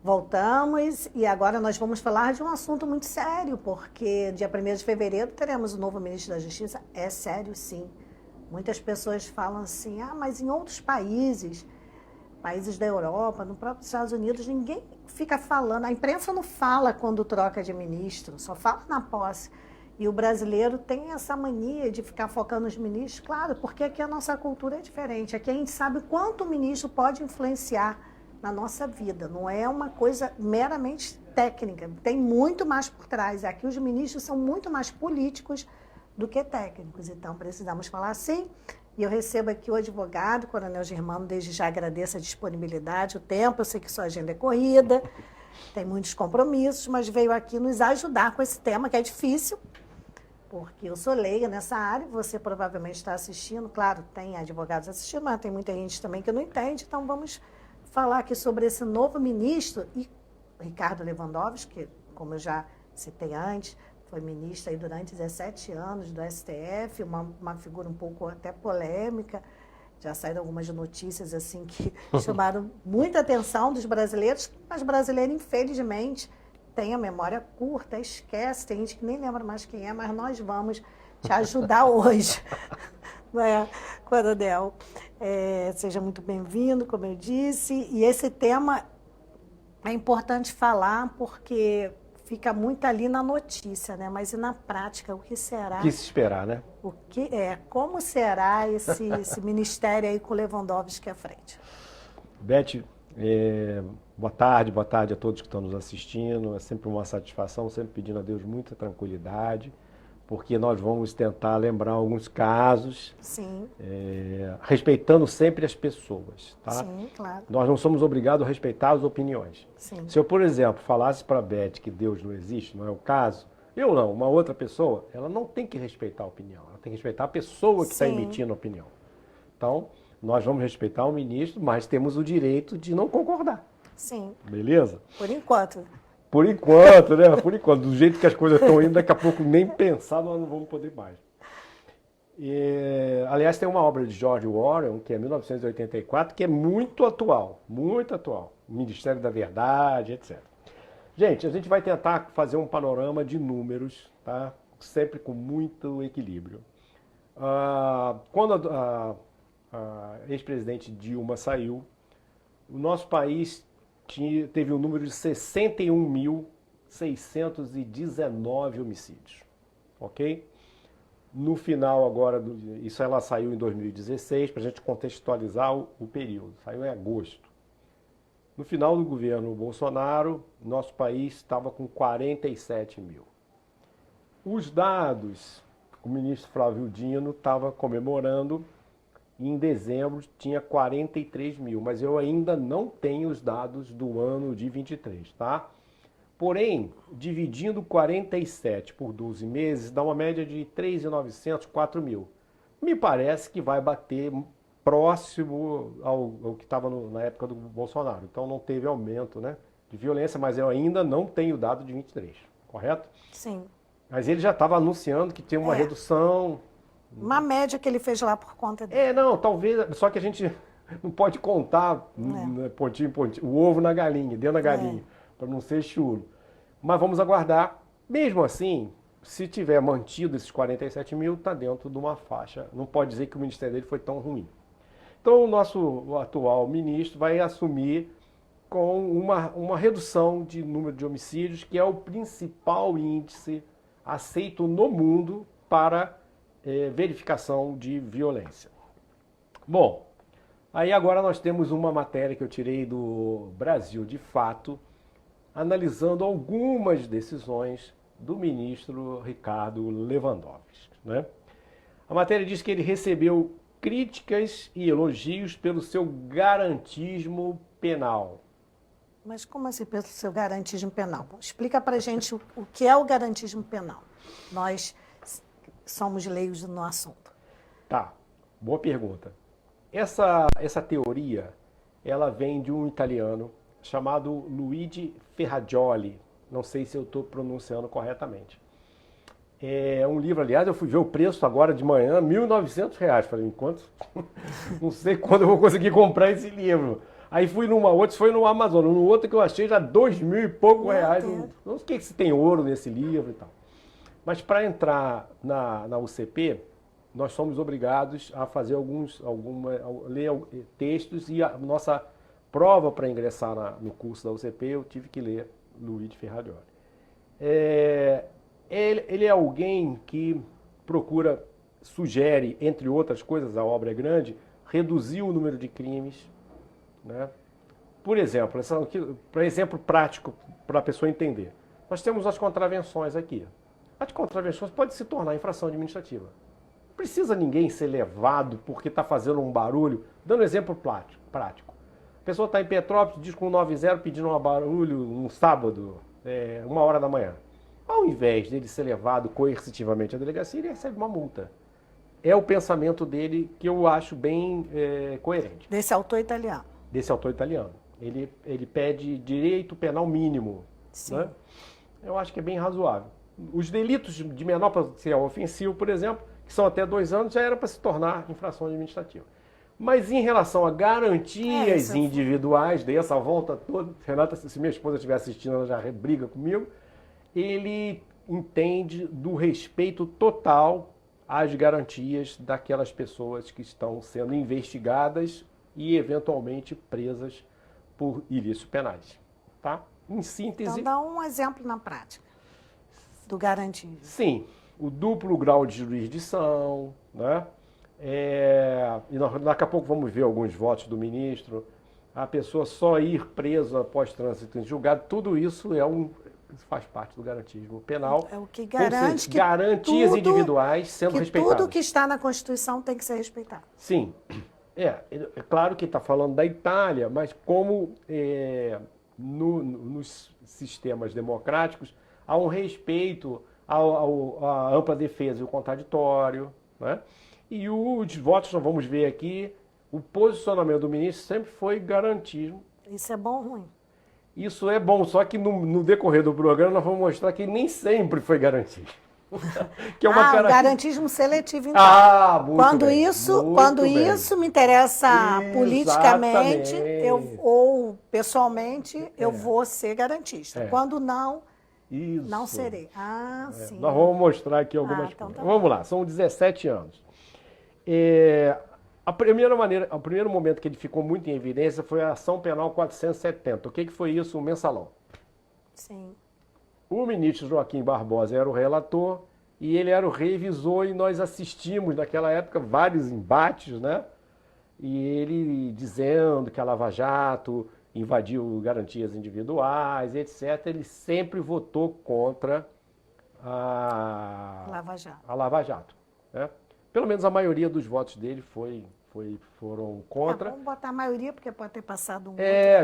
Voltamos e agora nós vamos falar de um assunto muito sério, porque dia 1º de fevereiro teremos o novo ministro da Justiça. É sério, sim. Muitas pessoas falam assim, mas em outros países da Europa, no próprio Estados Unidos, ninguém fica falando, a imprensa não fala quando troca de ministro, só fala na posse. E o brasileiro tem essa mania de ficar focando nos ministros, claro, porque aqui a nossa cultura é diferente. Aqui a gente sabe o quanto o ministro pode influenciar na nossa vida. Não é uma coisa meramente técnica, tem muito mais por trás. Aqui os ministros são muito mais políticos do que técnicos, então precisamos falar assim. E eu recebo aqui o advogado, Coronel Germano, desde já agradeço a disponibilidade, o tempo, eu sei que sua agenda é corrida, tem muitos compromissos, mas veio aqui nos ajudar com esse tema que é difícil, porque eu sou leiga nessa área, você provavelmente está assistindo, claro, tem advogados assistindo, mas tem muita gente também que não entende, então vamos falar aqui sobre esse novo ministro, e Ricardo Lewandowski, que, como eu já citei antes, foi ministro aí durante 17 anos do STF, uma figura um pouco até polêmica, já saíram algumas notícias assim que chamaram muita atenção dos brasileiros, mas brasileiro, infelizmente, tem a memória curta, esquece, tem gente que nem lembra mais quem é, mas nós vamos te ajudar hoje, né, Coronel? Seja muito bem-vindo, como eu disse, e esse tema é importante falar porque fica muito ali na notícia, né? Mas e na prática, o que será? O que se esperar, né? Como será esse ministério aí com o Lewandowski à frente? Beth, boa tarde a todos que estão nos assistindo. É sempre uma satisfação, sempre pedindo a Deus muita tranquilidade, porque nós vamos tentar lembrar alguns casos, sim, respeitando sempre as pessoas, tá? Sim, claro. Nós não somos obrigados a respeitar as opiniões. Sim. Se eu, por exemplo, falasse para a Beth que Deus não existe, não é o caso, eu não, uma outra pessoa, ela não tem que respeitar a opinião, ela tem que respeitar a pessoa que está emitindo a opinião. Então, nós vamos respeitar o ministro, mas temos o direito de não concordar. Sim. Beleza? Por enquanto. Por enquanto, né? Por enquanto. Do jeito que as coisas estão indo, daqui a pouco nem pensar nós não vamos poder mais. Aliás, tem uma obra de George Orwell, que é 1984, que é muito atual. Ministério da Verdade, etc. Gente, a gente vai tentar fazer um panorama de números, tá? Sempre com muito equilíbrio. Quando a ex-presidente Dilma saiu, o nosso país teve um número de 61.619 homicídios, ok? No final agora, isso ela saiu em 2016, para a gente contextualizar o período, saiu em agosto. No final do governo Bolsonaro, nosso país estava com 47 mil. Os dados, o ministro Flávio Dino estava comemorando, e em dezembro tinha 43 mil, mas eu ainda não tenho os dados do ano de 23, tá? Porém, dividindo 47 por 12 meses, dá uma média de 3.900, 4 mil. Me parece que vai bater próximo ao que estava na época do Bolsonaro. Então não teve aumento, né, de violência, mas eu ainda não tenho o dado de 23, correto? Sim. Mas ele já estava anunciando que tem uma redução. Uma média que ele fez lá por conta dele. Não, talvez, só que a gente não pode contar pontinho em pontinho, o ovo na galinha, dentro da galinha, para não ser chulo. Mas vamos aguardar. Mesmo assim, se tiver mantido esses 47 mil, está dentro de uma faixa. Não pode dizer que o ministério dele foi tão ruim. Então, o atual ministro vai assumir com uma redução de número de homicídios, que é o principal índice aceito no mundo para verificação de violência. Bom, aí agora nós temos uma matéria que eu tirei do Brasil de Fato, analisando algumas decisões do ministro Ricardo Lewandowski, né? A matéria diz que ele recebeu críticas e elogios pelo seu garantismo penal. Mas como assim pelo seu garantismo penal? Explica pra gente o que é o garantismo penal. Nós somos leigos no assunto. Tá, boa pergunta. Essa teoria, ela vem de um italiano chamado Luigi Ferrajoli. Não sei se eu estou pronunciando corretamente. É um livro, aliás, eu fui ver o preço agora de manhã, R$ 1.900. Falei, enquanto? Não sei quando eu vou conseguir comprar esse livro. Aí fui numa outra, foi no Amazonas, no outro que eu achei já 2.000 e pouco reais. Não sei se tem ouro nesse livro e tal. Mas para entrar na UCP, nós somos obrigados a fazer ler textos, e a nossa prova para ingressar no curso da UCP eu tive que ler Luiz de Ferrarioli. Ele é alguém que sugere, entre outras coisas, a obra é grande, reduzir o número de crimes, né? Por exemplo, para exemplo prático para a pessoa entender, nós temos as contravenções aqui. As contravenções podem se tornar infração administrativa. Não precisa ninguém ser levado porque está fazendo um barulho. Dando exemplo prático. A pessoa está em Petrópolis, diz com 90 pedindo um barulho um sábado, 1h da manhã. Ao invés dele ser levado coercitivamente à delegacia, ele recebe uma multa. É o pensamento dele que eu acho bem coerente. Desse autor italiano. Desse autor italiano. Ele pede direito penal mínimo. Sim. Né? Eu acho que é bem razoável. Os delitos de menor potencial ofensivo, por exemplo, que são até 2 anos, já era para se tornar infração administrativa. Mas em relação a garantias individuais, dei essa volta toda, Renata, se minha esposa estiver assistindo, ela já briga comigo, ele entende do respeito total às garantias daquelas pessoas que estão sendo investigadas e eventualmente presas por ilícitos penais. Tá? Em síntese... Então dá um exemplo na prática do garantismo. Sim, o duplo grau de jurisdição, né? E daqui a pouco vamos ver alguns votos do ministro, a pessoa só ir presa após trânsito em julgado, tudo isso faz parte do garantismo penal. É o que garante que garantias individuais sendo respeitadas. Tudo que está na Constituição tem que ser respeitado. Sim. É claro que está falando da Itália, mas como nos sistemas democráticos há um respeito à ampla defesa e o contraditório, né? E os votos, nós vamos ver aqui, o posicionamento do ministro sempre foi garantismo. Isso é bom ou ruim? Isso é bom, só que no decorrer do programa nós vamos mostrar que nem sempre foi garantismo. Que é uma garantismo seletivo, então. Muito bem, quando isso me interessa politicamente ou pessoalmente, eu vou ser garantista. Quando não, não serei. Sim. Nós vamos mostrar aqui algumas coisas. Tá, vamos lá, são 17 anos. O primeiro momento que ele ficou muito em evidência foi a ação penal 470. O que foi isso? O mensalão. Sim. O ministro Joaquim Barbosa era o relator e ele era o revisor, e nós assistimos naquela época vários embates, né? E ele dizendo que a Lava Jato invadiu garantias individuais, etc. Ele sempre votou contra a Lava Jato, né? Pelo menos a maioria dos votos dele foram contra. Vamos botar a maioria, porque pode ter passado um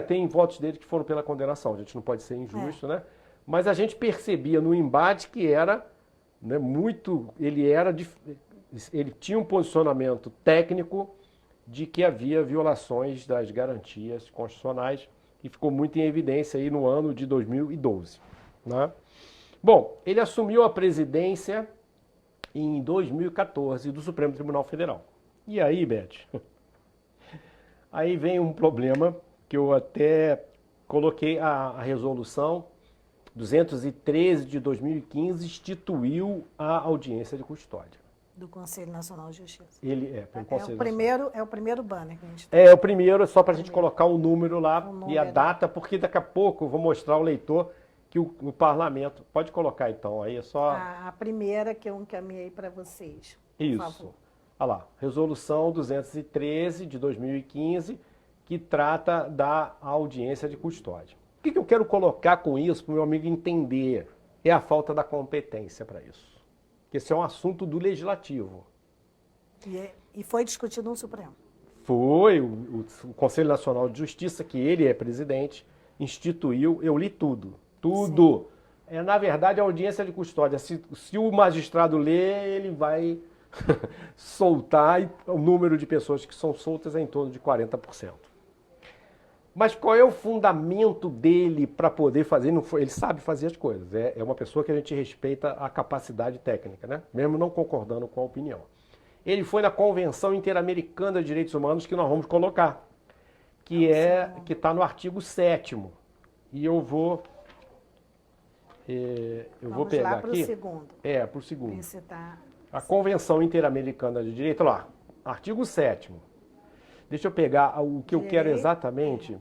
tem votos dele que foram pela condenação. A gente não pode ser injusto, né? Mas a gente percebia no embate que era, né, ele tinha um posicionamento técnico de que havia violações das garantias constitucionais, e ficou muito em evidência aí no ano de 2012. Né? Bom, ele assumiu a presidência em 2014 do Supremo Tribunal Federal. E aí, Beth, aí vem um problema que eu até coloquei a resolução 213 de 2015, instituiu a audiência de custódia. Do Conselho Nacional de Justiça. É o primeiro banner que a gente tem. É o primeiro, só para a gente colocar o número lá e a data, porque daqui a pouco eu vou mostrar ao leitor que o parlamento... Pode colocar então, aí é só... A primeira que eu encaminhei para vocês, por favor. Olha lá, resolução 213 de 2015, que trata da audiência de custódia. O que eu quero colocar com isso para o meu amigo entender? É a falta da competência para isso. Esse é um assunto do Legislativo. E foi discutido no Supremo. Foi, o Conselho Nacional de Justiça, que ele é presidente, instituiu, eu li tudo. Tudo. Na verdade, a audiência de custódia, se o magistrado lê, ele vai soltar, e o número de pessoas que são soltas é em torno de 40%. Mas qual é o fundamento dele para poder fazer? Ele sabe fazer as coisas. É uma pessoa que a gente respeita a capacidade técnica, né? Mesmo não concordando com a opinião. Ele foi na Convenção Interamericana de Direitos Humanos, que nós vamos colocar, que está no artigo 7º. E eu vou pegar lá para o aqui. segundo. Para o segundo. Visitar. A Convenção Interamericana de Direito, lá, artigo 7º. Deixa eu pegar o que eu quero exatamente.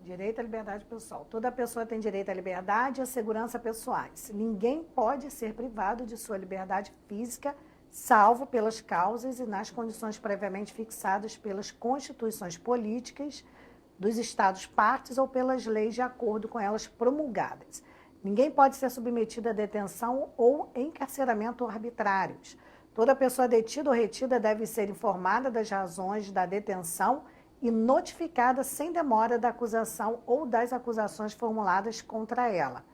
Direito à liberdade pessoal. Toda pessoa tem direito à liberdade e à segurança pessoais. Ninguém pode ser privado de sua liberdade física, salvo pelas causas e nas condições previamente fixadas pelas constituições políticas dos Estados partes ou pelas leis de acordo com elas promulgadas. Ninguém pode ser submetido a detenção ou encarceramento arbitrários. Toda pessoa detida ou retida deve ser informada das razões da detenção e notificada sem demora da acusação ou das acusações formuladas contra ela.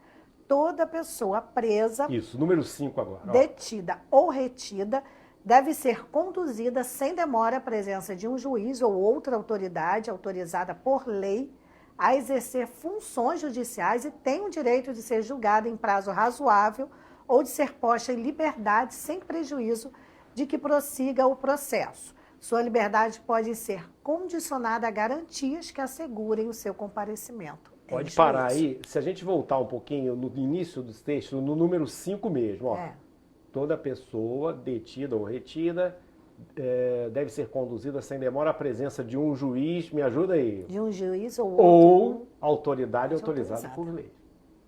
Toda pessoa presa, isso, número 5 agora, detida ou retida, deve ser conduzida sem demora à presença de um juiz ou outra autoridade autorizada por lei a exercer funções judiciais e tem o direito de ser julgada em prazo razoável ou de ser posta em liberdade sem prejuízo de que prossiga o processo. Sua liberdade pode ser condicionada a garantias que assegurem o seu comparecimento. Pode parar aí, se a gente voltar um pouquinho no início dos textos, no número 5 mesmo, ó. Toda pessoa detida ou retida deve ser conduzida sem demora à presença de um juiz, me ajuda aí. De um juiz ou autoridade autorizada por lei,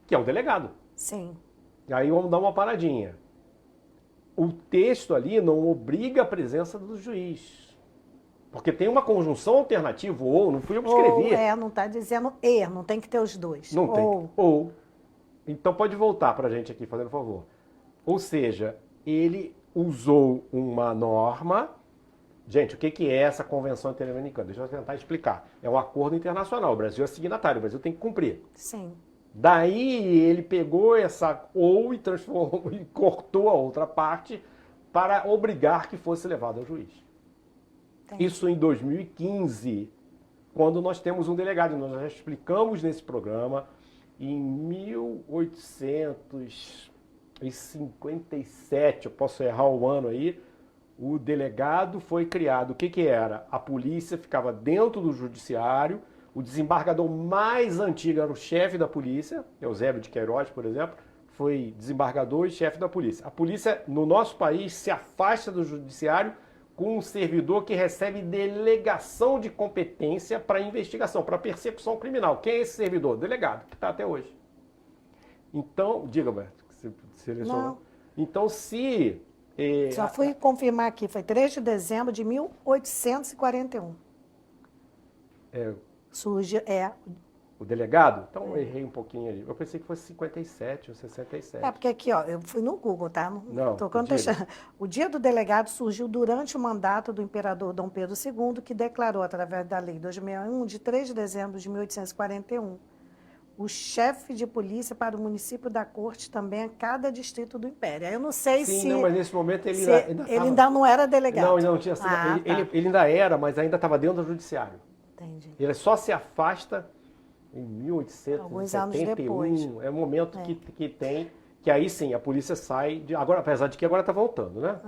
que é o delegado. Sim. Aí vamos dar uma paradinha. O texto ali não obriga a presença do juiz. Porque tem uma conjunção alternativa, ou, não fui eu que escrevi. Não está dizendo e, não tem que ter os dois. Não tem. Ou. Então pode voltar para a gente aqui, fazendo favor. Ou seja, ele usou uma norma. Gente, o que é essa Convenção Interamericana? Deixa eu tentar explicar. É um acordo internacional. O Brasil é signatário, o Brasil tem que cumprir. Sim. Daí ele pegou essa ou e transformou e cortou a outra parte para obrigar que fosse levado ao juiz. Entendi. Isso em 2015, quando nós temos um delegado. Nós já explicamos nesse programa, em 1857, eu posso errar o ano aí, o delegado foi criado. O que era? A polícia ficava dentro do judiciário. O desembargador mais antigo era o chefe da polícia, Eusébio de Queiroz, por exemplo, foi desembargador e chefe da polícia. A polícia, no nosso país, se afasta do judiciário com um servidor que recebe delegação de competência para investigação, para persecução criminal. Quem é esse servidor? Delegado, que está até hoje. Então, diga, Alberto, que você selecionou. Não. Então, se... Só fui confirmar aqui, foi 3 de dezembro de 1841. Surge, O delegado? Então eu errei um pouquinho ali. Eu pensei que fosse 57 ou 67. Porque aqui, ó, eu fui no Google, tá? Não, o dia do delegado surgiu durante o mandato do imperador Dom Pedro II, que declarou, através da Lei 261, de 3 de dezembro de 1841, o chefe de polícia para o município da corte também a cada distrito do Império. Eu não sei se... Sim, não, mas nesse momento ele ainda não era delegado. Não tinha sido. Ele ainda era, mas ainda estava dentro do judiciário. Entendi. Ele só se afasta em 1871. Alguns anos depois. É o momento que tem, que aí sim, a polícia sai, agora, apesar de que agora está voltando, né?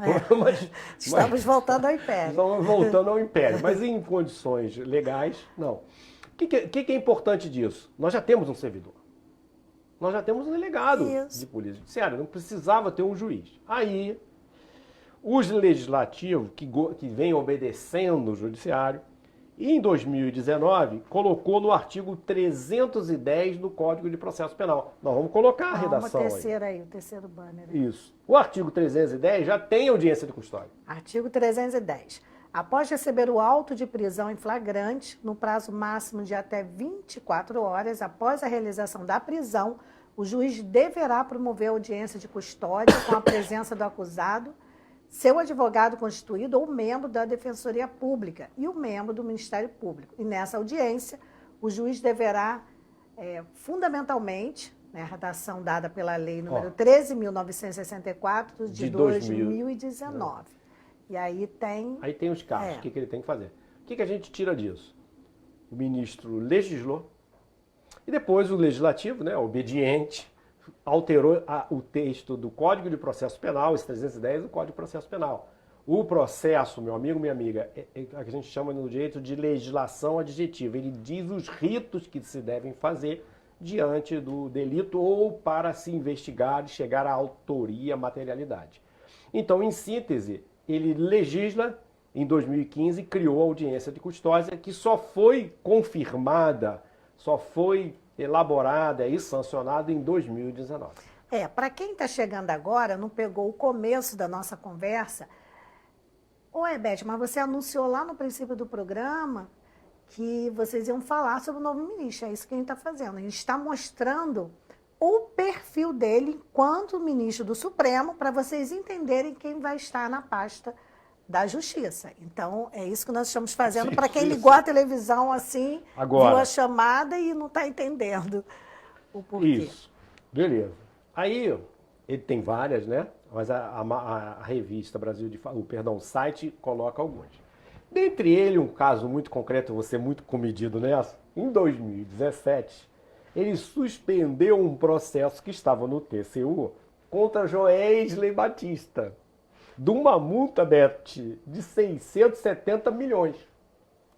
Estamos voltando ao Império. Estamos voltando ao Império, mas em condições legais, não. O que é importante disso? Nós já temos um servidor. Nós já temos um delegado de polícia judiciária, não precisava ter um juiz. Aí, os legislativos que vêm obedecendo o judiciário, em 2019, colocou no artigo 310 do Código de Processo Penal. Nós vamos colocar a redação aí. O terceiro banner. Isso. O artigo 310 já tem audiência de custódia. Artigo 310. Após receber o auto de prisão em flagrante, no prazo máximo de até 24 horas após a realização da prisão, o juiz deverá promover a audiência de custódia com a presença do acusado, seu advogado constituído ou membro da Defensoria Pública e o membro do Ministério Público. E nessa audiência, o juiz deverá, fundamentalmente, a redação dada pela Lei número 13.964 de 2019. E aí tem... Aí tem os casos, o que ele tem que fazer. O que a gente tira disso? O ministro legislou e depois o legislativo, obediente, alterou o texto do Código de Processo Penal, esse 310 do Código de Processo Penal. O processo, meu amigo, minha amiga, é a que a gente chama no direito de legislação adjetiva. Ele diz os ritos que se devem fazer diante do delito ou para se investigar e chegar à autoria, materialidade. Então, em síntese, ele legisla, em 2015, criou a audiência de custódia, que só foi confirmada, só foi elaborada e sancionada em 2019. Para quem está chegando agora, não pegou o começo da nossa conversa. Oi, Beth, mas você anunciou lá no princípio do programa que vocês iam falar sobre o novo ministro. É isso que a gente está fazendo. A gente está mostrando o perfil dele enquanto ministro do Supremo para vocês entenderem quem vai estar na pasta da Justiça. Então, é isso que nós estamos fazendo para quem ligou a televisão assim, agora viu a chamada e não está entendendo o porquê. Isso, beleza. Aí, ele tem várias, né? Mas a revista Brasil o site coloca alguns. Dentre ele, um caso muito concreto, você muito comedido nessa, em 2017, ele suspendeu um processo que estava no TCU contra Joesley Batista, de uma multa, Beth, de 670 milhões.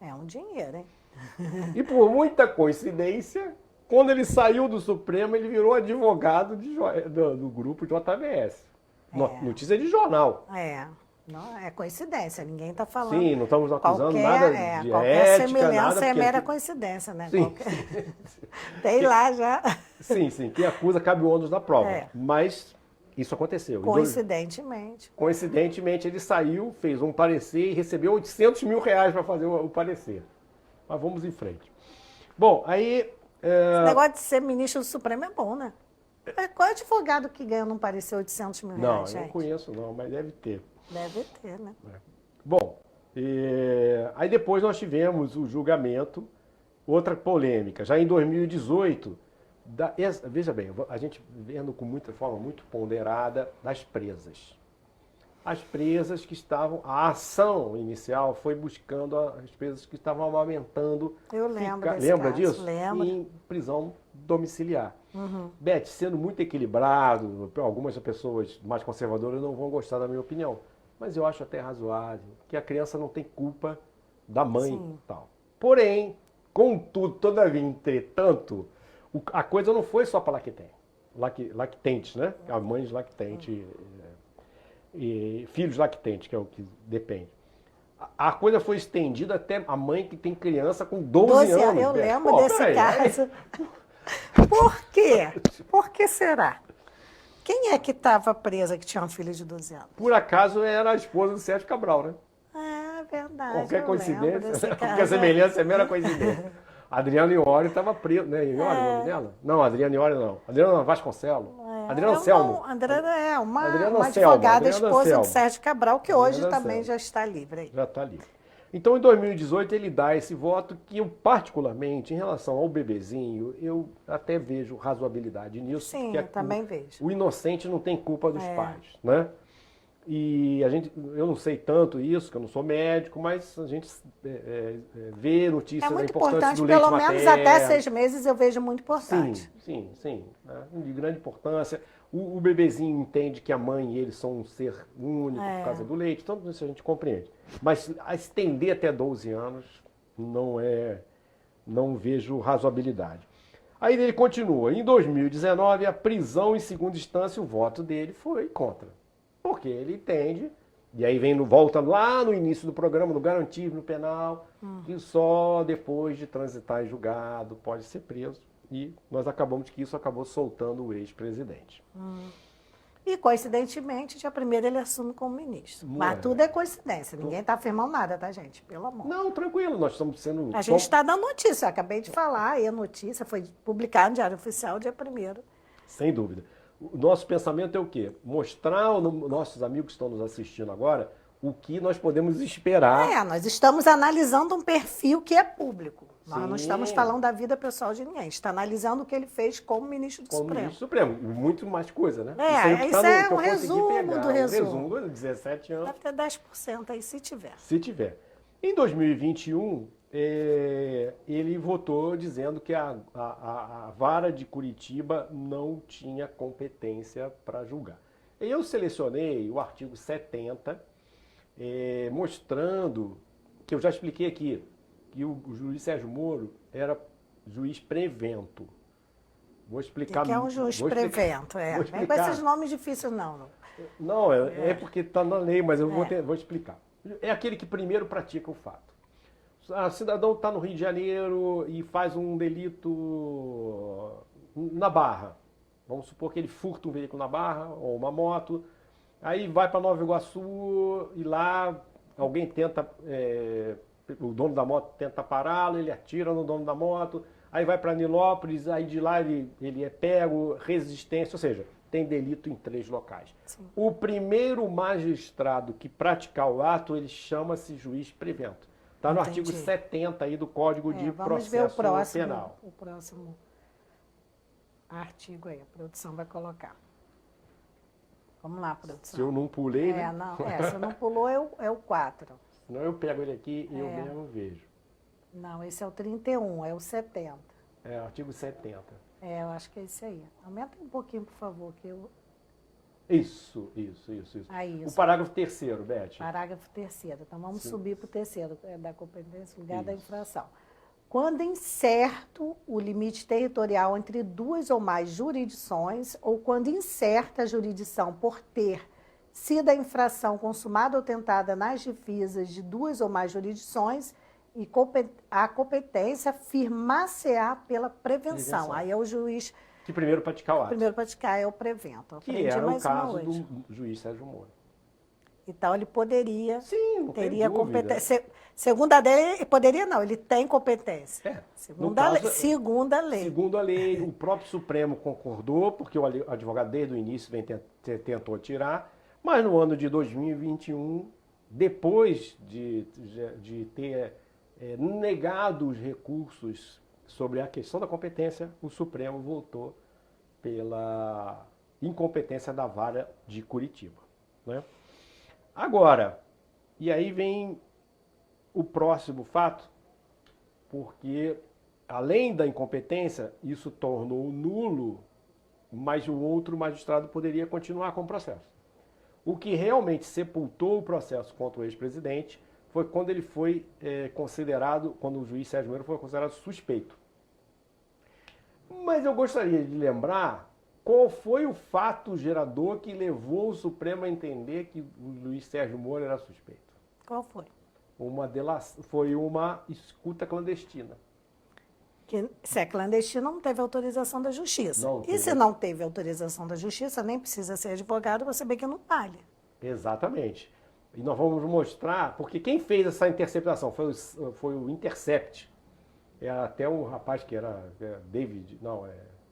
É um dinheiro, hein? E por muita coincidência, quando ele saiu do Supremo, ele virou advogado do grupo JBS. Notícia de jornal. Não, é coincidência, ninguém está falando. Sim, não estamos acusando nada de qualquer ética, semelhança nada, é mera coincidência, né? Sim. Tem lá já. Sim, quem acusa cabe o ônus da prova. Mas isso aconteceu. Coincidentemente. Coincidentemente, ele saiu, fez um parecer e recebeu 800 mil reais para fazer o parecer. Mas vamos em frente. Bom, aí... Esse negócio de ser ministro do Supremo é bom, né? Qual advogado que ganha não parecer 800 mil reais, gente? Não, eu não conheço não, mas deve ter. Deve ter, né? Bom, aí depois nós tivemos o julgamento, outra polêmica, já em 2018, veja bem, a gente vendo com forma muito ponderada das presas. As presas que estavam, a ação inicial foi buscando as presas que estavam amamentando. Eu lembro desse lembra caso, disso? Lembro. Em prisão domiciliar. Uhum. Beth, sendo muito equilibrado, algumas pessoas mais conservadoras não vão gostar da minha opinião, mas eu acho até razoável, que a criança não tem culpa da mãe e tal. Porém, contudo, todavia, entretanto, a coisa não foi só para lactentes, né? A mãe de lactente, e filhos lactentes, que é o que depende. A coisa foi estendida até a mãe que tem criança com 12 anos. Eu lembro desse caso. Por quê? Por que será? Quem é que estava presa que tinha um filho de 12 anos? Por acaso era a esposa do Sérgio Cabral, né? É verdade. Qualquer coincidência, qualquer semelhança é mera coincidência. Adriana Iori estava presa, né? Iori, o nome dela? Não, Adriana Iori não. Adriana Vasconcelos. Adriana Selmo. Adriana é uma Selmo, advogada, Adriana esposa Selmo. de Sérgio Cabral, que hoje Adriana também Selmo. já está livre. Aí. Já está livre. Então, em 2018, ele dá esse voto que eu, particularmente, em relação ao bebezinho, eu até vejo razoabilidade nisso. Sim, eu também vejo. O inocente não tem culpa dos pais, né? E eu não sei tanto isso, que eu não sou médico, mas a gente vê notícias da importância do leite materno. Pelo menos até 6 meses eu vejo muito importante. Sim. Né? De grande importância. O bebezinho entende que a mãe e ele são um ser único por causa do leite, então isso a gente compreende. Mas a estender até 12 anos, não vejo razoabilidade. Aí ele continua. Em 2019, a prisão em segunda instância, o voto dele foi contra. Porque ele entende, e aí volta lá no início do programa, no garantismo penal, que só depois de transitar em julgado pode ser preso. E nós acabamos que isso acabou soltando o ex-presidente. E, coincidentemente, dia 1º ele assume como ministro. Mas tudo é coincidência, ninguém está afirmando nada, tá, gente? Pelo amor. Não, tranquilo, nós estamos sendo... A gente está dando notícia, eu acabei de falar, e a notícia foi publicada no Diário Oficial dia 1º. Sem dúvida. O nosso pensamento é o quê? Mostrar aos nossos amigos que estão nos assistindo agora o que nós podemos esperar. Nós estamos analisando um perfil que é público. Nós não estamos falando da vida pessoal de ninguém. A gente está analisando o que ele fez como ministro do Supremo. Ministro do Supremo. Muito mais coisa, né? Isso é um resumo do resumo. Um resumo, 17 anos. Deve ter 10% aí, se tiver. Se tiver. Em 2021, ele votou dizendo que a vara de Curitiba não tinha competência para julgar. Eu selecionei o artigo 70 mostrando, que eu já expliquei aqui, que o juiz Sérgio Moro era juiz prevento. Vou explicar. O que é um juiz prevento? Vou Vem com esses nomes difíceis, não. Não, é porque está na lei, mas eu vou explicar. É aquele que primeiro pratica o fato. O cidadão está no Rio de Janeiro e faz um delito na Barra. Vamos supor que ele furta um veículo na Barra ou uma moto. Aí vai para Nova Iguaçu e lá alguém tenta, o dono da moto tenta pará-lo, ele atira no dono da moto. Aí vai para Nilópolis, aí de lá ele é pego, resistência, ou seja, tem delito em 3 locais. Sim. O primeiro magistrado que praticar o ato, ele chama-se juiz prevento. Está no artigo 70 aí do Código de Processo Penal. O próximo artigo aí, a produção vai colocar. Vamos lá, produção. Se eu não pulei, né? Se eu não pulou, é o 4. Senão eu pego ele aqui e eu mesmo vejo. Não, esse é o 31, é o 70. É, artigo 70. Eu acho que é esse aí. Aumenta um pouquinho, por favor, que eu... Isso. Aí, o parágrafo 3º, Beth. Parágrafo 3º. Então, vamos subir para o 3º, da competência, lugar da infração. Quando incerto o limite territorial entre 2 ou mais jurisdições, ou quando incerta a jurisdição por ter sido a infração consumada ou tentada nas divisas de 2 ou mais jurisdições, e a competência firmar-se-á pela prevenção. Aí é o juiz... Que primeiro praticar o ato. Primeiro praticar é o prevento. Que era o caso do juiz Sérgio Moro. Então, ele poderia... Sim, não teria tem dúvida. Competência. Segundo a lei, poderia não, ele tem competência. Segundo a lei. Segundo a lei, o próprio Supremo concordou, porque o advogado desde o início tentou tirar, mas no ano de 2021, depois de ter negado os recursos sobre a questão da competência, o Supremo votou pela incompetência da Vara de Curitiba, né? Agora, e aí vem o próximo fato, porque além da incompetência, isso tornou nulo, mas o outro magistrado poderia continuar com o processo. O que realmente sepultou o processo contra o ex-presidente foi quando ele foi considerado, quando o juiz Sérgio Moro foi considerado suspeito. Mas eu gostaria de lembrar qual foi o fato gerador que levou o Supremo a entender que o juiz Sérgio Moro era suspeito. Qual foi? Foi uma escuta clandestina. Que, se é clandestino, não teve autorização da Justiça. Se não teve autorização da Justiça, nem precisa ser advogado, você vê que não vale. Exatamente. E nós vamos mostrar, porque quem fez essa interceptação foi o Intercept. É até um rapaz que era David,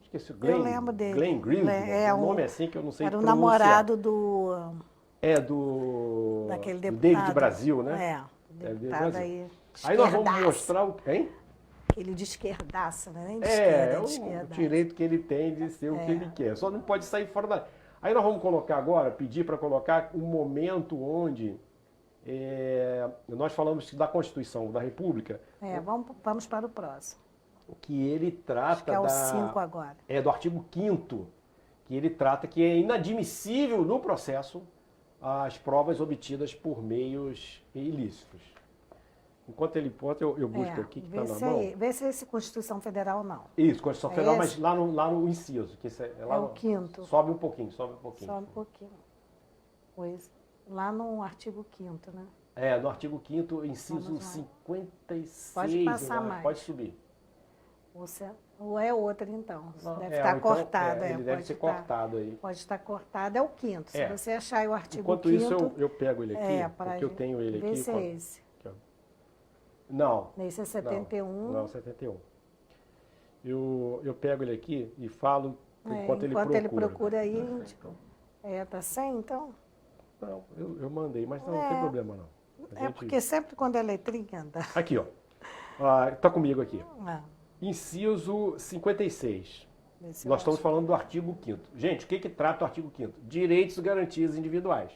esqueci, eu lembro dele. Glenn Greenwald, um nome assim que eu não sei pronunciar. Era o namorado daquele deputado. do David Brasil, né? Deputado aí. Aí nós vamos mostrar o... Hein? Ele de esquerdaça, né? Nem de o direito que ele tem de ser o que ele quer. Só não pode sair fora da... Aí nós vamos colocar agora, pedir para colocar um momento onde nós falamos da Constituição da República. Vamos para o próximo. Que ele trata acho que é o 5 agora. Do artigo 5º, que ele trata que é inadmissível no processo as provas obtidas por meios ilícitos. Enquanto ele pode, eu busco aqui que está na mão. Vê se é esse Constituição Federal não. Isso, Constituição Federal, mas lá no inciso. Que lá o 5º. Sobe um pouquinho. Sobe um pouquinho. Pois, lá no artigo 5º, né? No artigo 5º, inciso 56. Pode passar mais. Pode subir. Ou é outro, então. Deve estar cortado. Ele deve ser cortado aí. Pode estar cortado, é o 5º. Se você achar aí o artigo 5º... Enquanto isso, eu pego ele aqui, porque eu tenho ele aqui. Vê se é esse. Não. Esse é 71. Não, 71. Eu pego ele aqui e falo enquanto ele procura. Enquanto ele procura aí... tá sem, então? Não, eu mandei, mas não tem problema não. Porque sempre quando é letrinha... Aqui, ó. Tá comigo aqui. Inciso 56. Nós estamos falando do artigo 5º. Gente, o que trata o artigo 5º? Direitos e garantias individuais.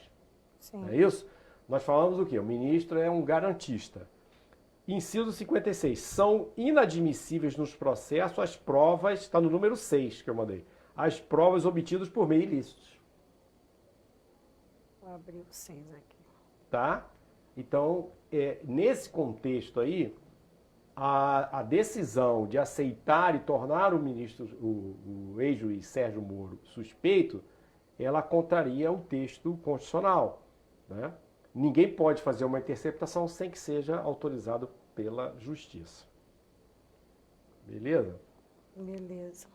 Sim. É isso? Nós falamos o quê? O ministro é um garantista. Inciso 56. São inadmissíveis nos processos as provas, está no número 6 que eu mandei, as provas obtidas por meio ilícitos. Vou abrir o 6 aqui. Tá? Então, nesse contexto aí, a decisão de aceitar e tornar o ministro, o ex-juiz Sérgio Moro suspeito, ela contraria o texto constitucional, né? Ninguém pode fazer uma interceptação sem que seja autorizado pela justiça. Beleza? Beleza.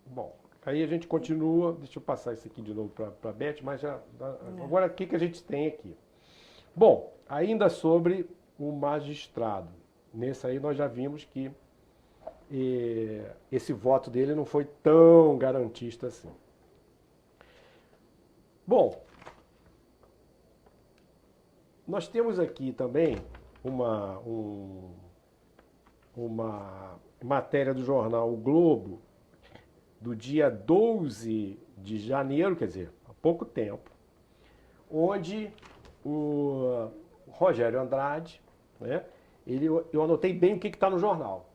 Bom, aí a gente continua. Deixa eu passar isso aqui de novo para a Beth, mas agora o que a gente tem aqui? Bom, ainda sobre o magistrado. Nesse aí nós já vimos que esse voto dele não foi tão garantista assim. Bom, nós temos aqui também uma matéria do jornal O Globo, do dia 12 de janeiro, quer dizer, há pouco tempo, onde o Rogério Andrade, né, eu anotei bem o que está no jornal,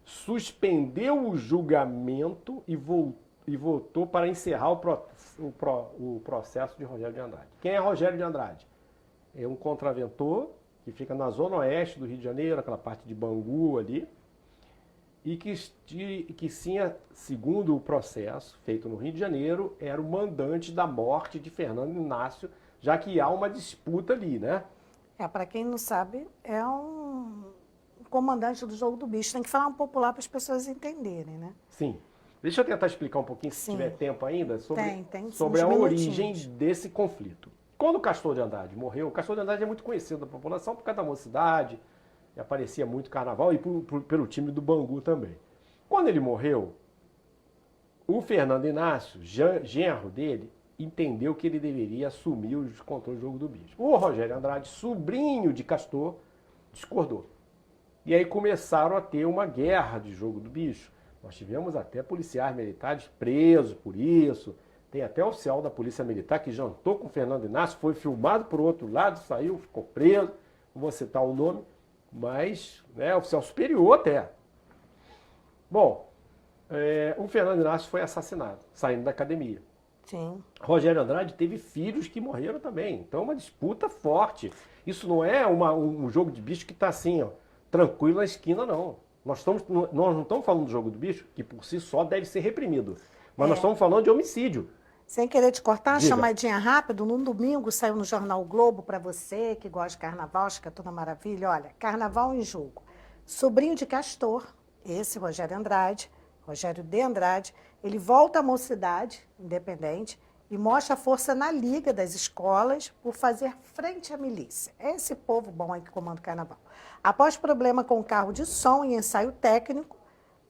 suspendeu o julgamento e votou para encerrar o processo de Rogério de Andrade. Quem é Rogério de Andrade? É um contraventor que fica na zona oeste do Rio de Janeiro, aquela parte de Bangu ali, e que sim, segundo o processo feito no Rio de Janeiro, era o mandante da morte de Fernando Inácio, já que há uma disputa ali, né? Para quem não sabe, é um comandante do Jogo do Bicho. Tem que falar um popular para as pessoas entenderem, né? Sim. Deixa eu tentar explicar um pouquinho, se tiver tempo ainda, sobre a origem desse conflito. Quando o Castor de Andrade morreu, o Castor de Andrade é muito conhecido da população por causa da mocidade, aparecia muito carnaval e pelo time do Bangu também. Quando ele morreu, o Fernando Inácio, genro dele, entendeu que ele deveria assumir o controle do Jogo do Bicho. O Rogério Andrade, sobrinho de Castor, discordou. E aí começaram a ter uma guerra de Jogo do Bicho. Nós tivemos até policiais militares presos por isso. Tem até oficial da Polícia Militar que jantou com o Fernando Inácio, foi filmado por outro lado, saiu, ficou preso. Não vou citar o nome, mas oficial superior até. Bom, o Fernando Inácio foi assassinado, saindo da academia. Sim. Rogério Andrade teve filhos que morreram também. Então é uma disputa forte. Isso não é um jogo de bicho que está assim, ó, tranquilo na esquina, não. Nós não estamos falando do jogo do bicho, que por si só deve ser reprimido. Mas nós estamos falando de homicídio. Sem querer te cortar, Diga. chamadinha rápido, num domingo saiu no Jornal o Globo, para você que gosta de carnaval, acho que é toda maravilha. Olha, Carnaval em Jogo. Sobrinho de Castor, esse Rogério de Andrade, ele volta à mocidade independente e mostra a força na liga das escolas por fazer frente à milícia. É esse povo bom aí que comanda o carnaval. Após problema com o carro de som e ensaio técnico,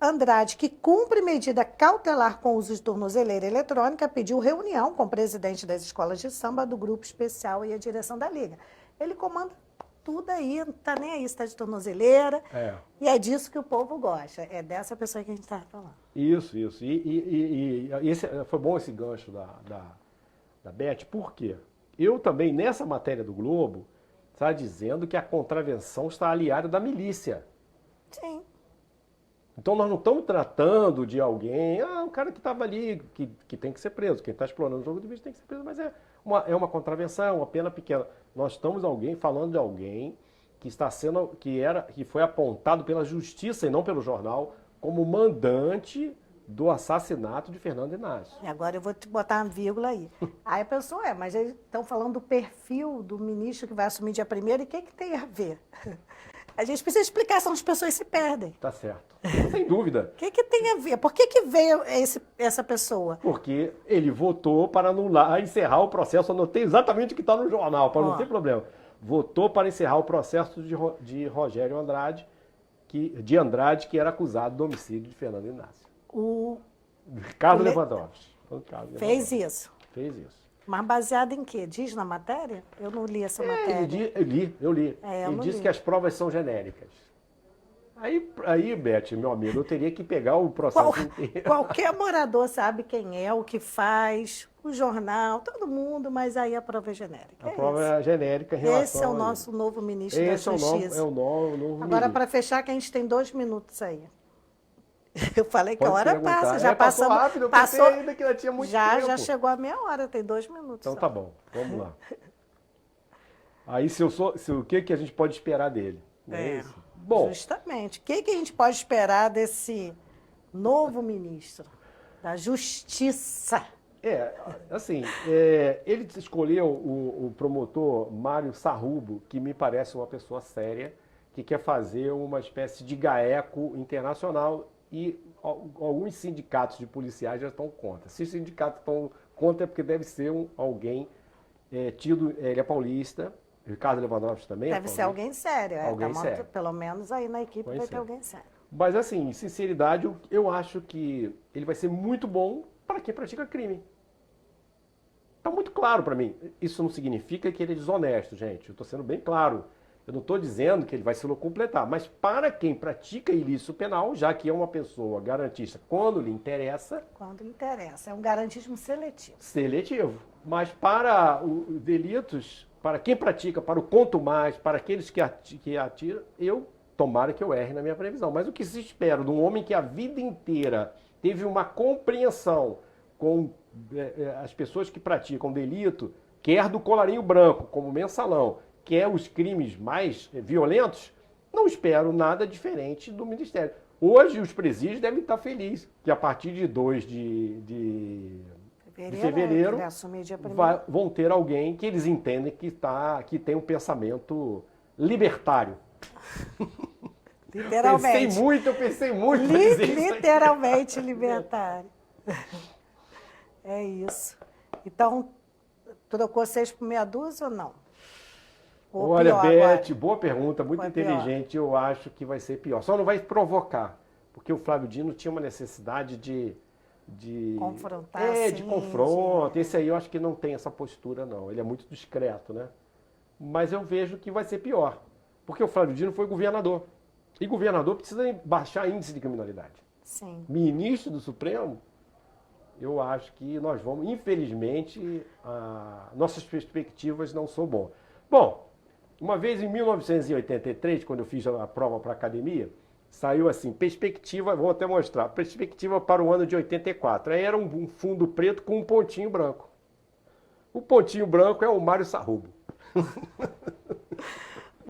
Andrade, que cumpre medida cautelar com uso de tornozeleira eletrônica, pediu reunião com o presidente das escolas de samba, do grupo especial e a direção da liga. Ele comanda tudo aí, não está nem aí, está de tornozeleira. E é disso que o povo gosta. É dessa pessoa que a gente está falando. Isso. E foi bom esse gancho da Beth, por quê? Eu também, nessa matéria do Globo, está dizendo que a contravenção está aliada da milícia. Sim. Então nós não estamos tratando de alguém, um cara que estava ali, que tem que ser preso. Quem está explorando o jogo do bicho tem que ser preso, mas é uma contravenção, é uma pena pequena. Nós estamos falando de alguém que foi apontado pela justiça e não pelo jornal como mandante do assassinato de Fernando Inácio. E agora eu vou te botar uma vírgula aí. Aí a pessoa mas eles estão falando do perfil do ministro que vai assumir dia 1º, e o que tem a ver? A gente precisa explicar, senão as pessoas se perdem. Tá certo. Sem dúvida. O que tem a ver? Por que veio essa pessoa? Porque ele votou para anular, encerrar o processo. Anotei exatamente o que está no jornal, para não ter problema. Votou para encerrar o processo de Rogério Andrade, que era acusado do homicídio de Fernando Inácio. Carlos Lewandowski. Fez isso. Fez isso. Mas baseado em quê? Diz na matéria? Eu não li essa matéria. Eu li. Ele disse que as provas são genéricas. Aí, Beth, meu amigo, eu teria que pegar o processo inteiro. Qualquer morador sabe quem é, o que faz, o jornal, todo mundo, mas aí a prova é genérica. A prova é genérica em relação Esse é o nosso novo ministro da Justiça. Esse é o novo Agora, ministro. para fechar, que a gente tem 2 minutos aí. Eu falei que a Pode hora perguntar. passa, já passou passamos. rápido, eu pensei ainda que ela tinha muito tempo. Já chegou a meia hora, tem 2 minutos. Então só. tá bom, vamos lá. Aí o que a gente pode esperar dele? Não é isso? Bom, Justamente. O que a gente pode esperar desse novo ministro da Justiça? assim, ele escolheu o promotor Mário Sarrubo, que me parece uma pessoa séria, que quer fazer uma espécie de GAECO internacional e alguns sindicatos de policiais já estão contra. Se os sindicatos estão contra é porque deve ser alguém tido, ele é paulista, Ricardo Lewandowski também Deve ser alguém sério. Alguém sério. Pelo menos aí na equipe vai ter alguém sério. Mas assim, em sinceridade, eu acho que ele vai ser muito bom para quem pratica crime. Está muito claro para mim. Isso não significa que ele é desonesto, gente. Eu estou sendo bem claro. Eu não estou dizendo que ele vai se completar, mas para quem pratica ilícito penal, já que é uma pessoa garantista quando lhe interessa... Quando interessa. É um garantismo seletivo. Seletivo. Mas para os delitos, para quem pratica, para o quanto mais, para aqueles que atiram, tomara que eu erre na minha previsão. Mas o que se espera de um homem que a vida inteira teve uma compreensão com as pessoas que praticam delito, quer do colarinho branco, como mensalão, quer os crimes mais violentos, não espero nada diferente do Ministério. Hoje os presídios devem estar felizes, que a partir de 2 de fevereiro vão ter alguém que eles entendem que tem um pensamento libertário. Literalmente. Eu pensei muito. Pra dizer literalmente libertário. É isso. Então, trocou 6 por meia dúzia ou não? Ou olha, Beth, agora? boa pergunta, muito inteligente. Pior. Eu acho que vai ser pior. Só não vai provocar, porque o Flávio Dino tinha uma necessidade de confrontar. De confronto. Esse aí eu acho que não tem essa postura, não. Ele é muito discreto, né? Mas eu vejo que vai ser pior. Porque o Flávio Dino foi governador. E governador precisa baixar índice de criminalidade. Sim. Ministro do Supremo, eu acho que nós vamos, infelizmente, nossas perspectivas não são boas. Bom, uma vez em 1983, quando eu fiz a prova para a academia, saiu assim, perspectiva, vou até mostrar, perspectiva para o ano de 84. Aí era um fundo preto com um pontinho branco. O pontinho branco é o Mário Sarrubo.